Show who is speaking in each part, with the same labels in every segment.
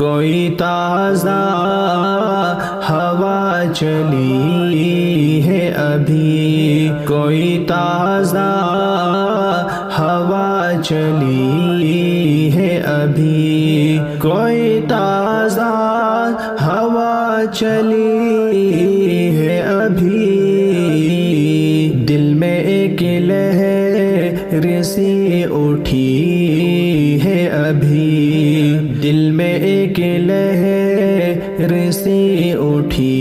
Speaker 1: کوئی تازہ ہوا چلی ہے ابھی، کوئی تازہ ہوا چلی ہے ابھی، کوئی تازہ ہوا چلی ہے ابھی، دل میں ایک لہر سی اٹھی ہے ابھی، دل میں ایک لہر سی اٹھی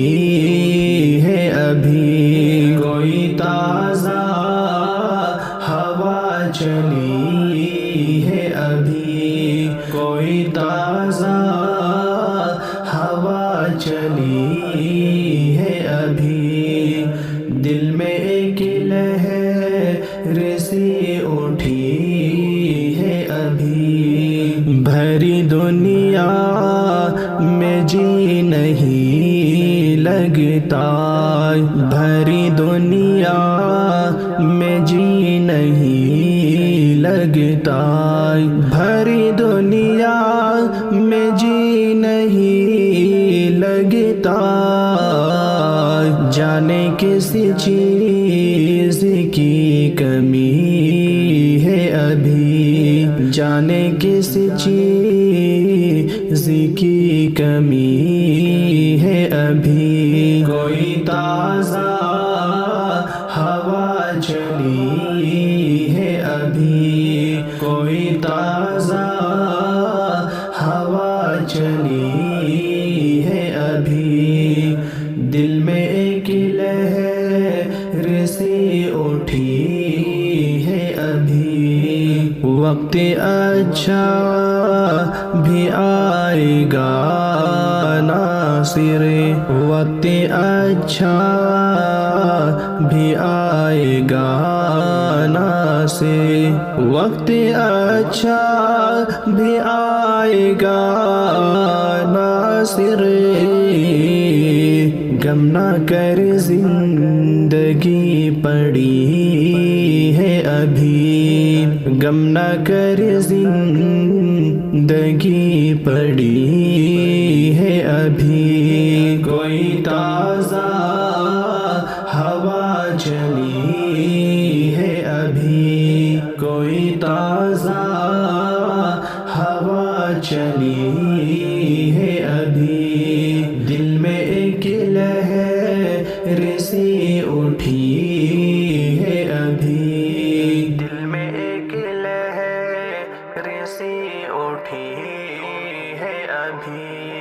Speaker 1: ہے ابھی، کوئی تازہ ہوا چلی ہے ابھی، کوئی تازہ ہوا چلی ہے ابھی، دل میں ایک لہر سی اٹھی ہے ابھی، بھری دنیا میں جی نہیں لگتا، بھری دنیا میں جی نہیں لگتا، بھری دنیا میں جی نہیں لگتا، جانے کسی چیز کی کمی ہے ابھی، جانے کسی چیز کی کمی ہے ابھی، کوئی تازہ ہوا چلی ہے ابھی، کوئی تازہ ہوا چلی ہے ابھی، دل میں ایک لہر سی اٹھی ہے ابھی، وقت اچھا بھی آئے گا ناصر، وقت اچھا بھی آئے گا ناصر، وقت اچھا بھی آئے گا ناصر، غم نہ کر زندگی پڑی ہے ابھی، غم نہ کر زندگی پڑی ہے ابھی، کوئی تازہ ہوا چلی ہے ابھی، کوئی تازہ ہوا چلی ہے ابھی، دل میں ایک لہر سی اٹھی ہے ابھی، دل میں ایک لہر سی اٹھی ہے ابھی۔